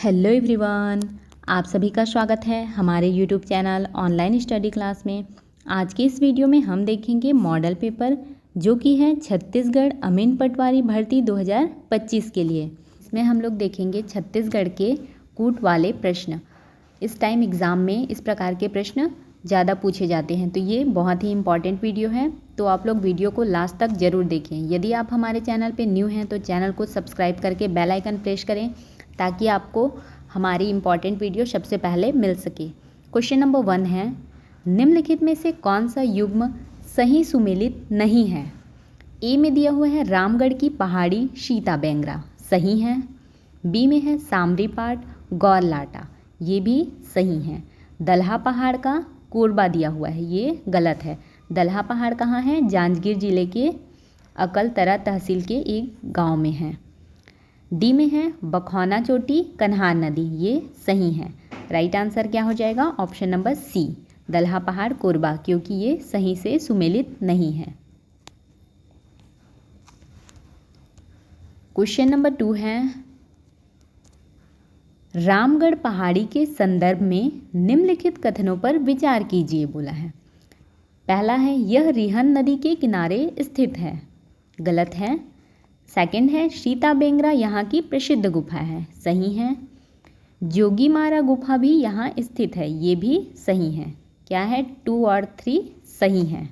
Hello everyone, आप सभी का स्वागत है हमारे YouTube channel online study class में। आज के इस वीडियो में हम देखेंगे मॉडल पेपर जो कि है छत्तीसगढ़ अमीन पटवारी भर्ती 2025 के लिए। इसमें हम लोग देखेंगे छत्तीसगढ़ के कूट वाले प्रश्न। इस टाइम एग्ज़ाम में इस प्रकार के प्रश्न ज़्यादा पूछे जाते हैं, तो ये बहुत ही इम्पॉर्टेंट वीडियो है, तो आप लोग वीडियो को लास्ट तक ज़रूर देखें। यदि आप हमारे चैनल पर न्यू हैं तो चैनल को सब्सक्राइब करके बेल आइकन प्रेस करें ताकि आपको हमारी इम्पॉर्टेंट वीडियो सबसे पहले मिल सके। क्वेश्चन नंबर 1 है, निम्नलिखित में से कौन सा युग्म सही सुमेलित नहीं है। ए में दिया हुआ है रामगढ़ की पहाड़ी सीता बेंगरा, सही है। बी में है सामरी पाट गौरलाटा, ये भी सही है। दलहा पहाड़ का कोरबा दिया हुआ है, ये गलत है। दलहा पहाड़ कहाँ है? जांजगीर जिले के अकलतरा तहसील के एक गांव में है। डी में है बखौना चोटी कन्हार नदी, ये सही है। राइट आंसर क्या हो जाएगा? ऑप्शन नंबर सी, दलहा पहाड़ कोरबा, क्योंकि ये सही से सुमेलित नहीं है। क्वेश्चन नंबर 2 है, रामगढ़ पहाड़ी के संदर्भ में निम्नलिखित कथनों पर विचार कीजिए बोला है। पहला है यह रिहन नदी के किनारे स्थित है, गलत है। सेकंड है सीता बेंगरा यहाँ की प्रसिद्ध गुफा है, सही है। जोगीमारा गुफा भी यहाँ स्थित है, ये भी सही है। क्या है? 2 और 3 सही है।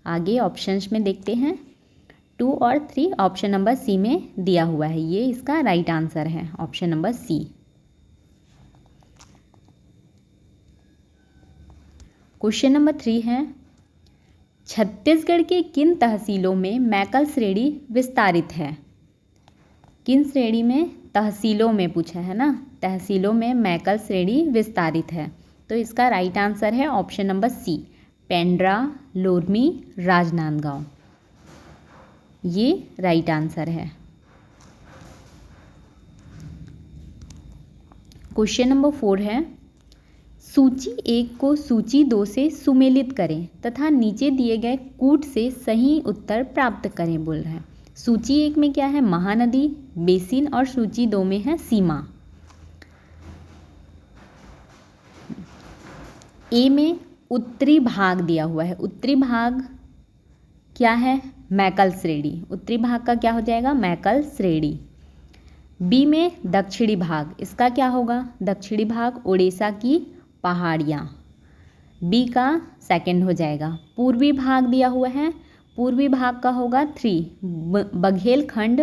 आगे ऑप्शंस में देखते हैं। 2 और 3 ऑप्शन नंबर सी में दिया हुआ है, ये इसका राइट आंसर है, option number C. Question number 3 है, छत्तीसगढ़ के किन तहसीलों में मैकल श्रेणी विस्तारित है। किन श्रेणी में? तहसीलों में पूछा है ना, तहसीलों में मैकल श्रेणी विस्तारित है, तो इसका राइट आंसर है option number C, Pendra Lormi Rajnandgaon, ये राइट आंसर है। क्वेश्चन नंबर 4 है, सूची 1 को सूची 2 से सुमेलित करें तथा नीचे दिए गए कूट से सही उत्तर प्राप्त करें बोल रहे हैं। सूची 1 में क्या है? महानदी बेसिन, और सूची 2 में है सीमा। ए में उत्तरी भाग दिया हुआ है, उत्तरी भाग क्या है? मैकल श्रेणी, उत्तरी भाग का क्या हो जाएगा? मैकल श्रेणी। बी में दक्षिणी भाग, इसका क्या होगा? दक्षिणी भाग उड़ीसा की पहाड़ियाँ, बी का सेकंड हो जाएगा। पूर्वी भाग दिया हुआ है, पूर्वी भाग का होगा 3, बघेलखंड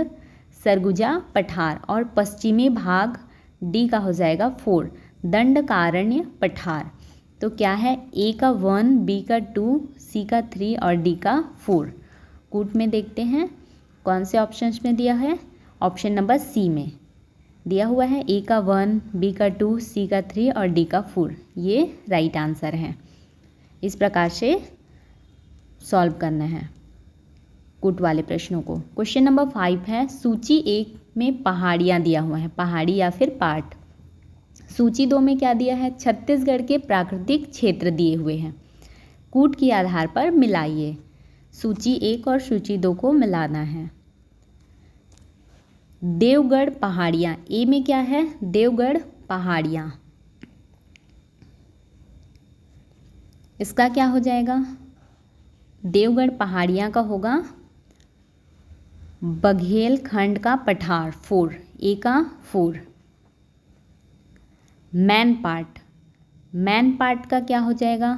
सरगुजा पठार, और पश्चिमी भाग डी का हो जाएगा 4, दंडकारण्य पठार। तो क्या है? ए का 1, बी का 2, सी का 3 और डी का 4। कूट में देखते हैं कौन से ऑप्शंस में दिया है। ऑप्शन नंबर सी में दिया हुआ है, ए का 1, बी का 2, सी का 3 और डी का 4, ये राइट आंसर है। इस प्रकार से सॉल्व करना है कूट वाले प्रश्नों को। क्वेश्चन नंबर 5 है, सूची 1 में पहाड़ियाँ दिया हुआ है, पहाड़ी या फिर पाट। सूची 2 में क्या दिया है? छत्तीसगढ़ के प्राकृतिक क्षेत्र दिए हुए हैं, कूट के आधार पर मिलाइए। सूची 1 और सूची 2 को मिलाना है। देवगढ़ पहाड़ियाँ, ए में क्या है? देवगढ़ पहाड़ियाँ, इसका क्या हो जाएगा? देवगढ़ पहाड़ियाँ का होगा बघेलखंड का पठार 4, ए का 4। मैन पाट, मैन पाट का क्या हो जाएगा?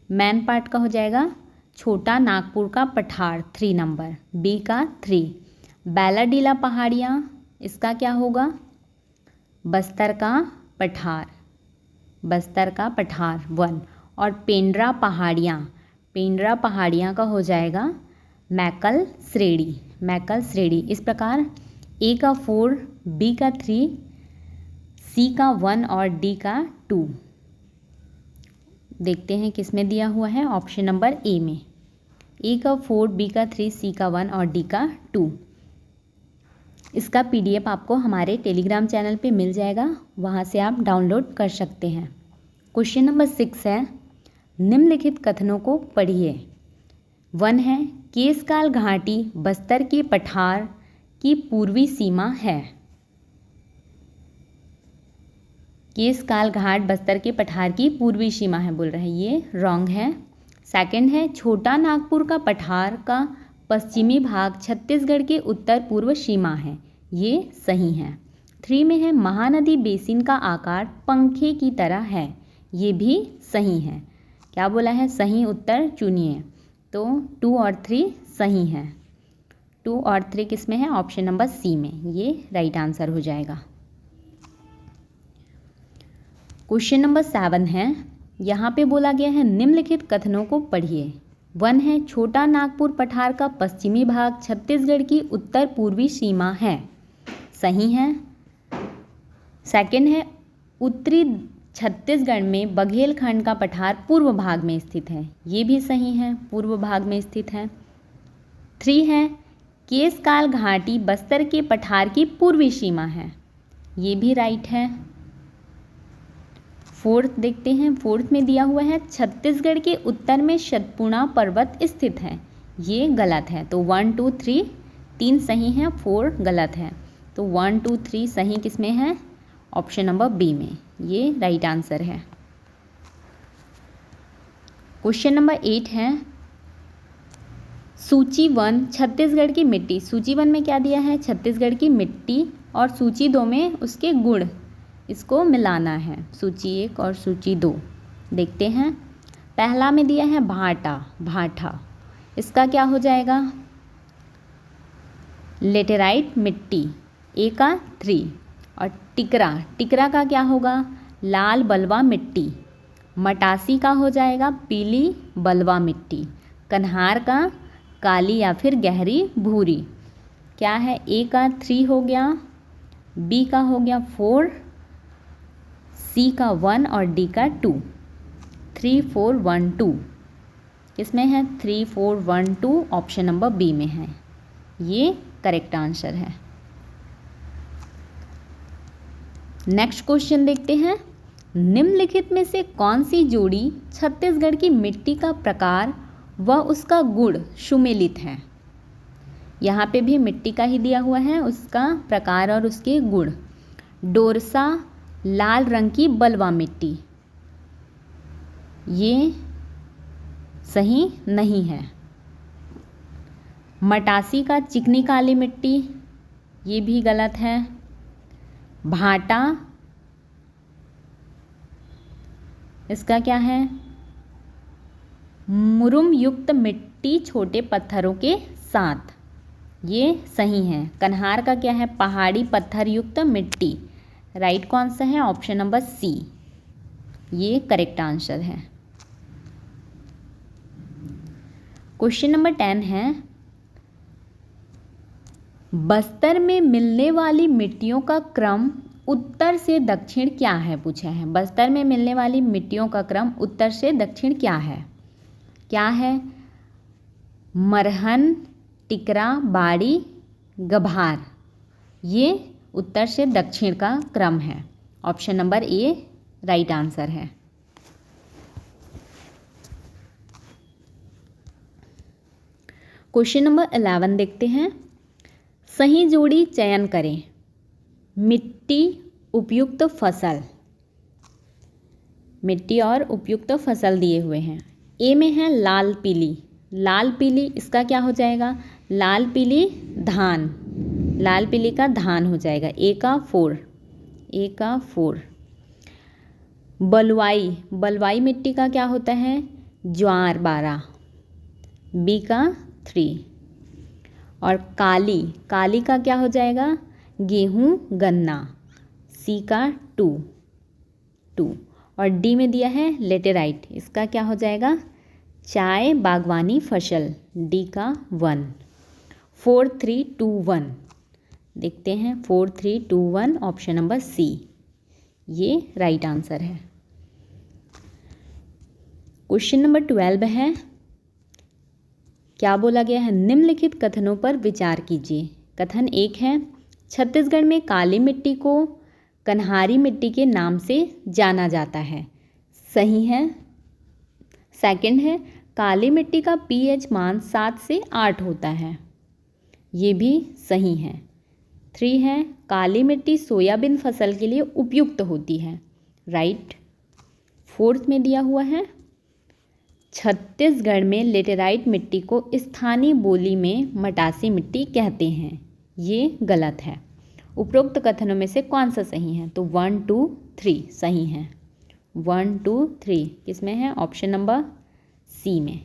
मैन पाट का हो जाएगा छोटा नागपुर का पठार 3 नंबर, बी का 3। बैलाडीला पहाड़ियाँ, इसका क्या होगा? बस्तर का पठार, बस्तर का पठार 1। और पेंड्रा पहाड़ियाँ, पेंड्रा पहाड़ियाँ का हो जाएगा मैकल श्रेणी, मैकल श्रेणी। इस प्रकार ए का 4, बी का 3, सी का 1 और डी का 2। देखते हैं किस में दिया हुआ है। ऑप्शन नंबर ए में, ए का 4, बी का 3, सी का 1 और डी का 2। इसका PDF आपको हमारे टेलीग्राम चैनल पे मिल जाएगा, वहाँ से आप डाउनलोड कर सकते हैं। क्वेश्चन नंबर 6 है, निम्नलिखित कथनों को पढ़िए। 1 है, केसकाल घाटी बस्तर के पठार की पूर्वी सीमा है। केशकाल घाट बस्तर के पठार की पूर्वी सीमा है बोल रहे हैं, ये रॉन्ग है। सेकंड है छोटा नागपुर का पठार का पश्चिमी भाग छत्तीसगढ़ के उत्तर पूर्व सीमा है, ये सही है। 3 में है महानदी बेसिन का आकार पंखे की तरह है, ये भी सही है। क्या बोला है, सही उत्तर चुनिए। तो 2 और 3 सही हैं। 2 और 3 किस में है, ऑप्शन नंबर सी में, ये राइट आंसर हो जाएगा। क्वेश्चन नंबर 7 है, यहाँ पे बोला गया है निम्नलिखित कथनों को पढ़िए। 1 है छोटा नागपुर पठार का पश्चिमी भाग छत्तीसगढ़ की उत्तर पूर्वी सीमा है, सही है। सेकंड है उत्तरी छत्तीसगढ़ में बघेलखंड का पठार पूर्व भाग में स्थित है, ये भी सही है, पूर्व भाग में स्थित है। 3 है केशकाल घाटी बस्तर के पठार की पूर्वी सीमा है, ये भी राइट है। 4th देखते हैं, 4th में दिया हुआ है छत्तीसगढ़ के उत्तर में सतपुड़ा पर्वत स्थित है, ये गलत है। तो 1 2 3 3 सही है, 4 गलत है। तो 1 2 3 सही किस में है, ऑप्शन नंबर बी में, ये राइट आंसर है। क्वेश्चन नंबर 8 है सूची 1 छत्तीसगढ़ की मिट्टी। सूची 1 में क्या दिया है, छत्तीसगढ़ की मिट्टी, और सूची 2 में उसके गुण, इसको मिलाना है, सूची 1 और सूची 2। देखते हैं, पहला में दिया है भाटा, भाटा, इसका क्या हो जाएगा, लेटेराइट मिट्टी, ए का 3। और टिकरा, टिकरा का क्या होगा, लाल बलवा मिट्टी। मटासी का हो जाएगा पीली बलवा मिट्टी। कन्हार का काली या फिर गहरी भूरी। क्या है, ए का 3 हो गया, बी का हो गया 4, सी का 1 और डी का 2। 3 4 1 2 किसमें है, 3 4 1 2 ऑप्शन नंबर बी में है, ये करेक्ट आंसर है। नेक्स्ट क्वेश्चन देखते हैं, निम्नलिखित में से कौन सी जोड़ी छत्तीसगढ़ की मिट्टी का प्रकार व उसका गुण सुमेलित है। यहाँ पे भी मिट्टी का ही दिया हुआ है, उसका प्रकार और उसके गुण। डोरसा लाल रंग की बलवा मिट्टी, ये सही नहीं है। मटासी का चिकनी काली मिट्टी, ये भी गलत है। भाटा, इसका क्या है, मुरुम युक्त मिट्टी छोटे पत्थरों के साथ, ये सही है। कन्हार का क्या है, पहाड़ी पत्थर युक्त मिट्टी। राइट कौन सा है, ऑप्शन नंबर सी, ये करेक्ट आंसर है। क्वेश्चन नंबर 10 है, बस्तर में मिलने वाली मिट्टियों का क्रम उत्तर से दक्षिण क्या है, पूछा है। बस्तर में मिलने वाली मिट्टियों का क्रम उत्तर से दक्षिण क्या है। क्या है, मरहन, टिकरा, बाड़ी, गभार, ये उत्तर से दक्षिण का क्रम है। Option number A right answer है। क्वेश्चन नंबर 11 देखते हैं, सही जोड़ी चयन करें। मिट्टी उपयुक्त फसल, मिट्टी और उपयुक्त फसल दिए हुए हैं। ए में है लाल पीली, लाल पीली, इसका क्या हो जाएगा, लाल पीली धान, लाल पीली का धान हो जाएगा। ए का 4, ए का 4। बलुआई, बलुआई मिट्टी का क्या होता है, ज्वार 12, बी का 3। और काली, काली का क्या हो जाएगा, गेहूँ गन्ना, सी का 2। और डी में दिया है लेटेराइट, इसका क्या हो जाएगा, चाय बागवानी फसल, डी का 1। 4 3 2 1 देखते हैं, 4 3 2 1 ऑप्शन नंबर सी, ये राइट आंसर है। क्वेश्चन नंबर 12 है, क्या बोला गया है, निम्नलिखित कथनों पर विचार कीजिए। कथन 1 है, छत्तीसगढ़ में काली मिट्टी को कन्हारी मिट्टी के नाम से जाना जाता है, सही है। सेकंड है, काली मिट्टी का pH मान 7 से 8 होता है, ये भी सही है। 3 है, काली मिट्टी सोयाबीन फसल के लिए उपयुक्त होती है, राइट। फोर्थ में दिया हुआ है छत्तीसगढ़ में लेटेराइट मिट्टी को स्थानीय बोली में मटासी मिट्टी कहते हैं, ये गलत है। उपरोक्त कथनों में से कौन सा सही है? तो 1, 2, 3 सही है। 1, 2, 3 किसमें है? ऑप्शन नंबर सी में।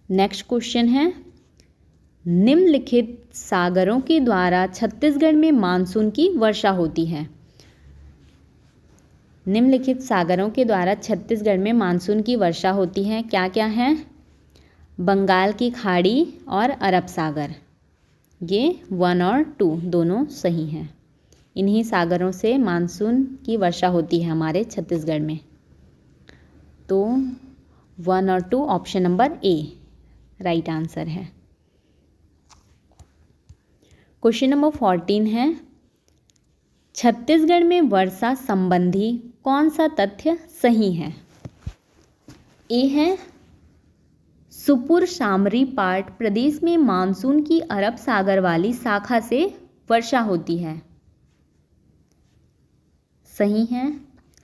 नेक्स्ट क्वेश्चन है निम्नलिखित सागरों के द्वारा छत्तीसगढ़ में मानसून की वर्षा होती है। निम्नलिखित सागरों के द्वारा छत्तीसगढ़ में मानसून की वर्षा होती है, क्या क्या है? बंगाल की खाड़ी और अरब सागर, ये 1 और 2 दोनों सही हैं। इन्हीं सागरों से मानसून की वर्षा होती है हमारे छत्तीसगढ़ में। तो 1 और 2 option number A right answer है। क्वेश्चन नंबर 14 है छत्तीसगढ़ में वर्षा संबंधी कौन सा तथ्य सही है? ए है सुपुर शामरी पाट प्रदेश में मानसून की अरब सागर वाली शाखा से वर्षा होती है, सही है।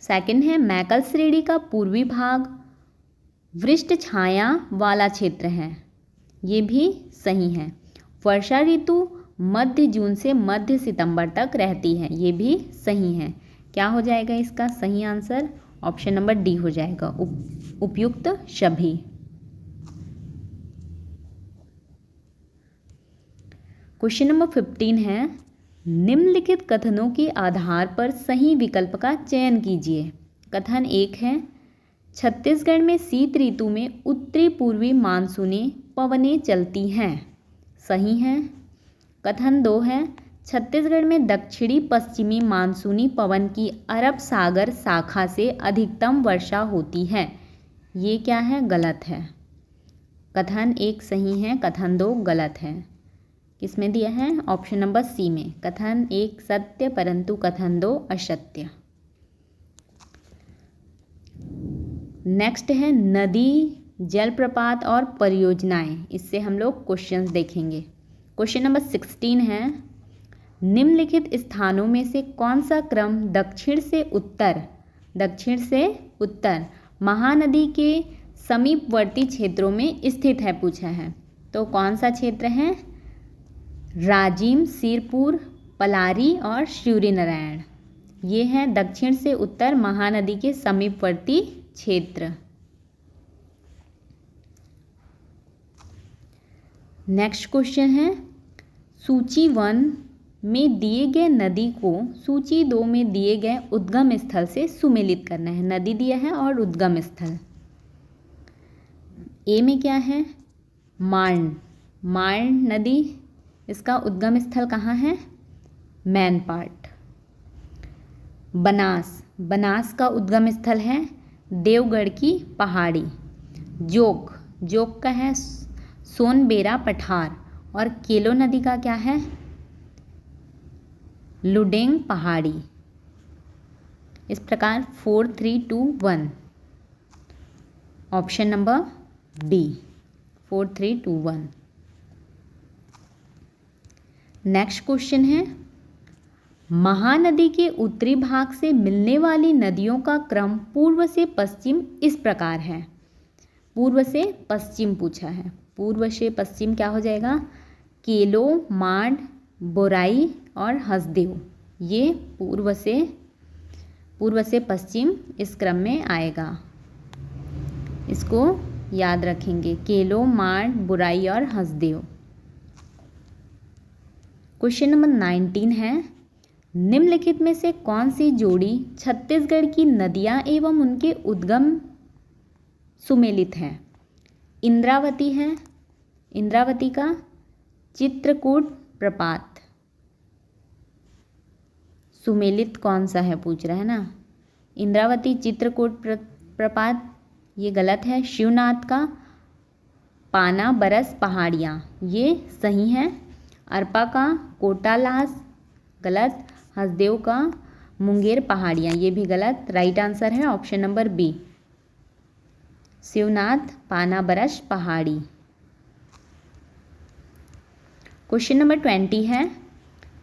सेकंड है मैकल श्रेणी का पूर्वी भाग वृष्ट छाया वाला क्षेत्र है, ये भी सही है। वर्षा ऋतु मध्य जून से मध्य सितंबर तक रहती है, ये भी सही है। क्या हो जाएगा इसका सही आंसर? ऑप्शन नंबर डी हो जाएगा, उपयुक्त सभी। क्वेश्चन नंबर 15 है निम्नलिखित कथनों के आधार पर सही विकल्प का चयन कीजिए। कथन 1 है छत्तीसगढ़ में शीत ऋतु में उत्तरी पूर्वी मानसूनी पवनें चलती हैं, सही है। कथन 2 है छत्तीसगढ़ में दक्षिणी पश्चिमी मानसूनी पवन की अरब सागर शाखा से अधिकतम वर्षा होती है, ये क्या है? गलत है। कथन 1 सही है, कथन 2 गलत है। किसमें दिया है? ऑप्शन नंबर सी में। कथन 1 सत्य परंतु कथन 2 असत्य। नेक्स्ट है नदी, जलप्रपात और परियोजनाएं, इससे हम लोग क्वेश्चंस देखेंगे। क्वेश्चन नंबर 16 है निम्नलिखित स्थानों में से कौन सा क्रम दक्षिण से उत्तर महानदी के समीपवर्ती क्षेत्रों में स्थित है, पूछा है। तो कौन सा क्षेत्र है? राजिम, सिरपुर, पलारी और शिवरीनारायण, ये हैं दक्षिण से उत्तर महानदी के समीपवर्ती क्षेत्र। नेक्स्ट क्वेश्चन है सूची 1 में दिए गए नदी को सूची 2 में दिए गए उद्गम स्थल से सुमेलित करना है। नदी दिया है और उद्गम स्थल। ए में क्या है? मार्न नदी, इसका उद्गम स्थल कहाँ है? मैन पाट। बनास का उद्गम स्थल है देवगढ़ की पहाड़ी। जोग का है सोनबेरा पठार। और केलो नदी का क्या है? लुडेंग पहाड़ी। इस प्रकार 4, 3, 2, 1 option number D 4, 3, 2, 1। Next question है महानदी के उत्तरी भाग से मिलने वाली नदियों का क्रम पूर्व से पश्चिम इस प्रकार है। पूर्व से पश्चिम पूछा है। पूर्व से पश्चिम क्या हो जाएगा? केलो, माड, बोराई और हसदेव, ये पूर्व से पश्चिम इस क्रम में आएगा। इसको याद रखेंगे, केलो, माड, बोराई और हसदेव। क्वेश्चन नंबर 19 है निम्नलिखित में से कौन सी जोड़ी छत्तीसगढ़ की नदियां एवं उनके उद्गम सुमेलित है? इंद्रावती है, इंद्रावती का चित्रकूट प्रपात। सुमेलित कौन सा है पूछ रहा है ना। इंद्रावती चित्रकूट प्रपात ये गलत है। शिवनाथ का पाना बरस पहाड़ियाँ, ये सही है। अरपा का कोटालास गलत। हसदेव का मुंगेर पहाड़ियाँ, ये भी गलत। राइट आंसर है ऑप्शन नंबर बी शिवनाथ पाना बरस पहाड़ी। क्वेश्चन नंबर 20 है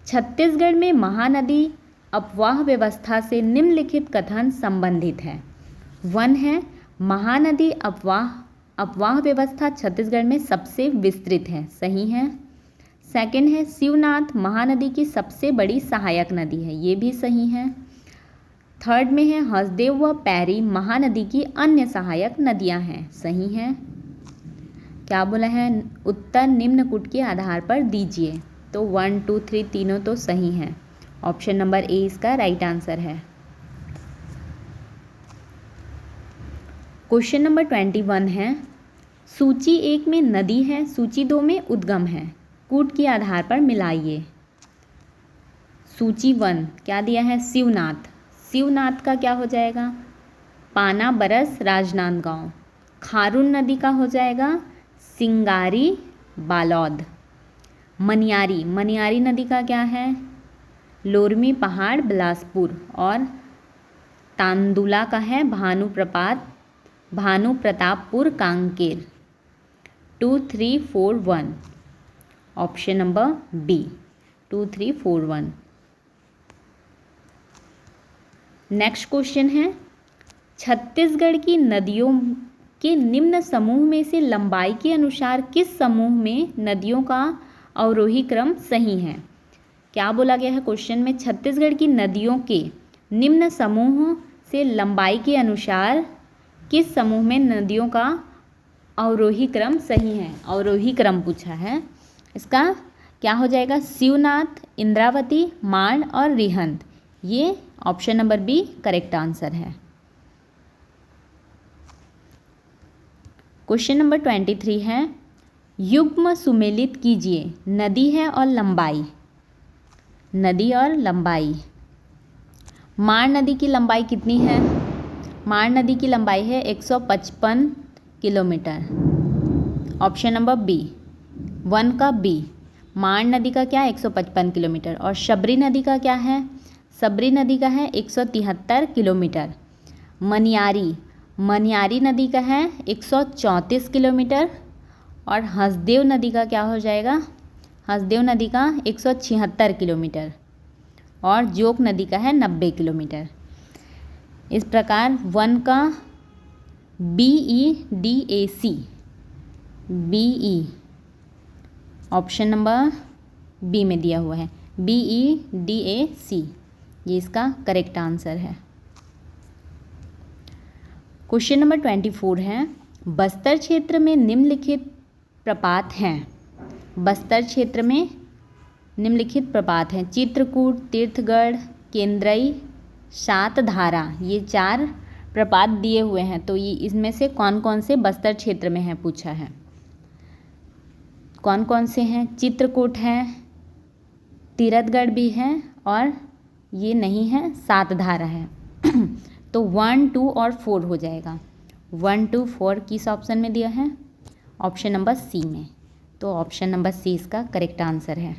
छत्तीसगढ़ में महानदी अपवाह व्यवस्था से निम्नलिखित कथन संबंधित है। 1 है महानदी अपवाह व्यवस्था छत्तीसगढ़ में सबसे विस्तृत है, सही है। 2 है शिवनाथ महानदी की सबसे बड़ी सहायक नदी है, ये भी सही है। 3 में है हसदेव व पैरी महानदी की अन्य सहायक नदियां हैं, सही है। क्या बोला है, उत्तर निम्न कूट के आधार पर दीजिए। तो 1, 2, 3 तीनों तो सही हैं। ऑप्शन नंबर ए इसका राइट आंसर है। क्वेश्चन नंबर 21 है, सूची 1 में नदी है, सूची 2 में उद्गम है, कूट के आधार पर मिलाइए। सूची 1 क्या दिया है, शिवनाथ। शिवनाथ का क्या हो जाएगा, पाना बरस राजनांदगांव। खारून नदी का हो जाएगा सिंगारी बालौद। मनियारी नदी का क्या है, लोरमी पहाड़ बिलासपुर। और तांदुला का है Bhanu Pratappur Kanker. 2, 3, 4, 1 option number B 2, 3, 4, 1। Next question है, छत्तीसगढ़ की नदियों के निम्न समूह में से लंबाई के अनुसार किस समूह में नदियों का अवरोही क्रम सही है। क्या बोला गया है क्वेश्चन में, छत्तीसगढ़ की नदियों के निम्न समूह से लंबाई के अनुसार किस समूह में नदियों का अवरोही क्रम सही है। अवरोही क्रम पूछा है, इसका क्या हो जाएगा, शिवनाथ, इंद्रावती, मांड और रिहंद। ये option number B correct answer है। क्वेश्चन नंबर 23 है, युग्म सुमेलित कीजिए नदी है और लंबाई। नदी और लंबाई, मांड नदी की लंबाई कितनी है, मांड नदी की लंबाई है 155 किलोमीटर। ऑप्शन नंबर बी 1 का बी, मांड नदी का क्या है 155 किलोमीटर। और शबरी नदी का क्या है, शबरी नदी का है 173 किलोमीटर। मनियारी नदी का है 134 किलोमीटर। और हसदेव नदी का क्या हो जाएगा, हसदेव नदी का 176 किलोमीटर। और जोक नदी का है 90 किलोमीटर। इस प्रकार 1 का BEDAC ऑप्शन नंबर बी में दिया हुआ है, BEDAC ये इसका करेक्ट आंसर है। क्वेश्चन नंबर 24 है, बस्तर क्षेत्र में निम्नलिखित प्रपात हैं। बस्तर क्षेत्र में निम्नलिखित प्रपात हैं, चित्रकूट, तीर्थगढ़, केंद्रई, सातधारा। ये 4 प्रपात दिए हुए हैं। तो ये इसमें से कौन कौन से बस्तर क्षेत्र में है पूछा है। कौन कौन से हैं, चित्रकूट है, तीर्थगढ़ भी है और ये नहीं है, सातधारा है। तो 1, 2 और 4 हो जाएगा। 1, 2, 4 किस ऑप्शन में दिया है, ऑप्शन नंबर सी में। तो ऑप्शन नंबर सी इसका करेक्ट आंसर है।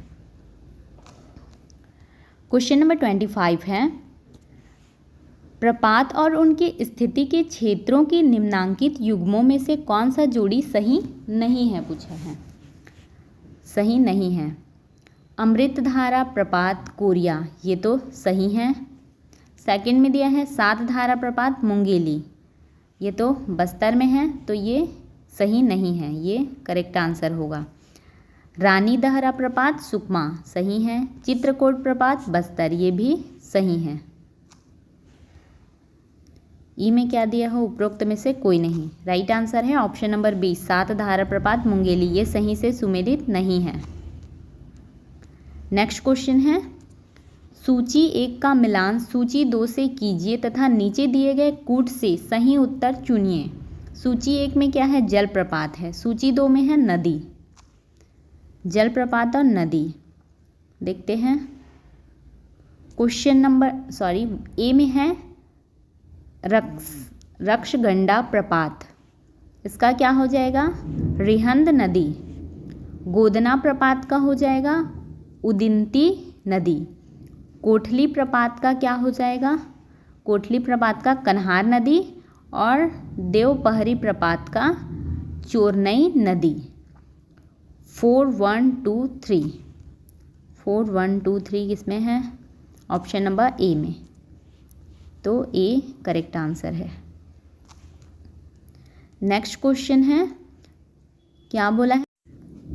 क्वेश्चन नंबर 25 है, प्रपात और उनकी स्थिति के क्षेत्रों के निम्नांकित युग्मों में से कौन सा जोड़ी सही नहीं है पूछा है। सही नहीं है, अमृतधारा प्रपात कोरिया, ये तो सही है। सेकंड में दिया है सातधारा प्रपात मुंगेली, ये तो बस्तर में है, तो ये सही नहीं है, ये करेक्ट आंसर होगा। रानी दहरा प्रपात सुकमा सही है। चित्रकूट प्रपात बस्तर, ये भी सही है। ई में क्या दिया हो, उपरोक्त में से कोई नहीं। राइट आंसर है ऑप्शन नंबर बी, सातधारा प्रपात मुंगेली, ये सही से सुमेलित नहीं है। नेक्स्ट क्वेश्चन है, सूची 1 का मिलान सूची 2 से कीजिए तथा नीचे दिए गए कूट से सही उत्तर चुनिए। सूची 1 में क्या है, जलप्रपात है। सूची 2 में है नदी। जलप्रपात और नदी देखते हैं। क्वेश्चन नंबर ए में है रक्षगंडा प्रपात, इसका क्या हो जाएगा, रिहंद नदी। गोदना प्रपात का हो जाएगा उदिंती नदी। कोठली प्रपात का क्या हो जाएगा, कोठली प्रपात का कन्हार नदी। और देवपहरी प्रपात का चोरनई नदी। 4, 1, 2, 3 4 1 2 3 किसमें है? ऑप्शन नंबर ए में। तो ए करेक्ट आंसर है। नेक्स्ट क्वेश्चन है, क्या बोला है?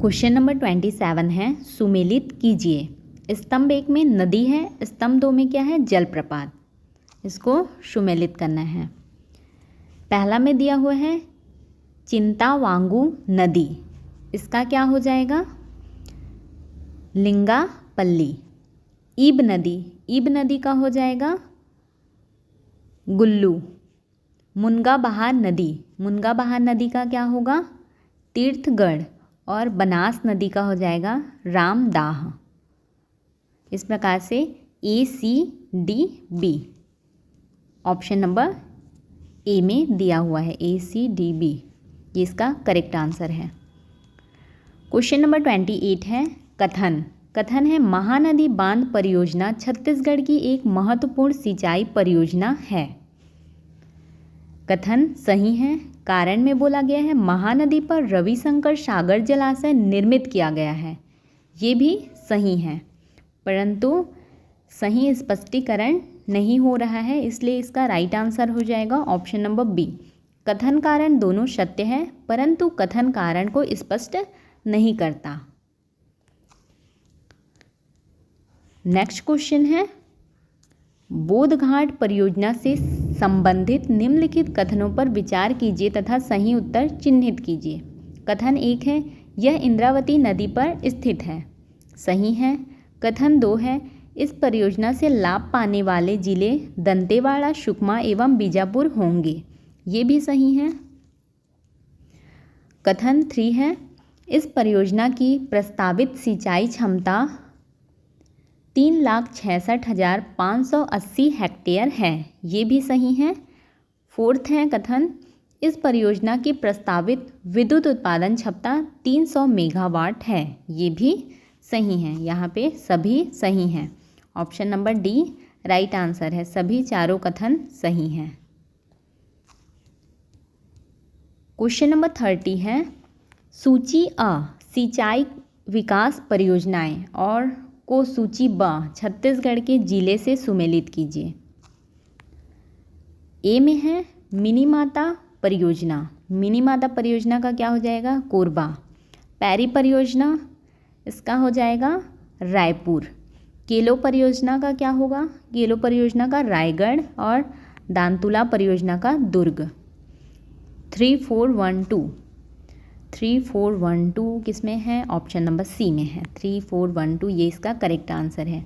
क्वेश्चन नंबर 27 है, सुमेलित कीजिए। स्तंभ 1 में नदी है, स्तंभ 2 में क्या है? जलप्रपात। इसको सुमेलित करना है। पहला में दिया हुआ है चिंतावांगू नदी, इसका क्या हो जाएगा? लिंगापल्ली। ईब नदी, ईब नदी का हो जाएगा गुल्लू। मुनगा बहार नदी, मुनगा बहार नदी का क्या होगा? तीर्थगढ़। और बनास नदी का हो जाएगा रामदाह। इस प्रकार से ACDB ऑप्शन नंबर ए में दिया हुआ है, ACDB ये इसका करेक्ट आंसर है। क्वेश्चन नंबर 28 है, कथन। कथन है, महानदी बांध परियोजना छत्तीसगढ़ की एक महत्वपूर्ण सिंचाई परियोजना है। कथन सही है। कारण में बोला गया है महानदी पर रविशंकर सागर जलाशय निर्मित किया गया है, ये भी सही है, परंतु सही स्पष्टीकरण नहीं हो रहा है, इसलिए इसका राइट आंसर हो जाएगा ऑप्शन नंबर बी। कथन कारण दोनों सत्य है, परंतु कथन कारण को स्पष्ट नहीं करता। नेक्स्ट क्वेश्चन है, बोधघाट परियोजना से संबंधित निम्नलिखित कथनों पर विचार कीजिए तथा सही उत्तर चिन्हित कीजिए। कथन 1 है, यह इंद्रावती नदी पर स्थित है, सही है। कथन 2 है, इस परियोजना से लाभ पाने वाले जिले दंतेवाड़ा, सुकमा एवं बीजापुर होंगे, ये भी सही है। कथन 3 है, इस परियोजना की प्रस्तावित सिंचाई क्षमता 3,66,580 हेक्टेयर है, ये भी सही है। 4th है कथन, इस परियोजना की प्रस्तावित विद्युत उत्पादन क्षमता 300 मेगावाट है, ये भी सही है। यहाँ पे सभी सही हैं। Option number D right answer है, सभी चारों कथन सही हैं। क्वेश्चन नंबर 30 है, सूची अ सिंचाई विकास परियोजनाएं और को सूची ब छत्तीसगढ़ के जिले से सुमेलित कीजिए। ए में है मिनीमाता परियोजना, मिनीमाता परियोजना का क्या हो जाएगा? कोरबा। पैरी परियोजना इसका हो जाएगा रायपुर। केलो परियोजना का क्या होगा? केलो परियोजना का रायगढ़। और दांतुला परियोजना का दुर्ग। 3412 किसमें है? ऑप्शन नंबर सी में है। 3412 ये इसका करेक्ट आंसर है।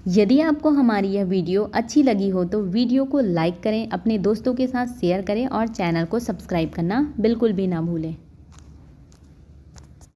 यदि आपको हमारी यह वीडियो अच्छी लगी हो तो वीडियो को लाइक करें, अपने दोस्तों के साथ शेयर करें और चैनल को सब्सक्राइब करना बिल्कुल भी ना भूलें।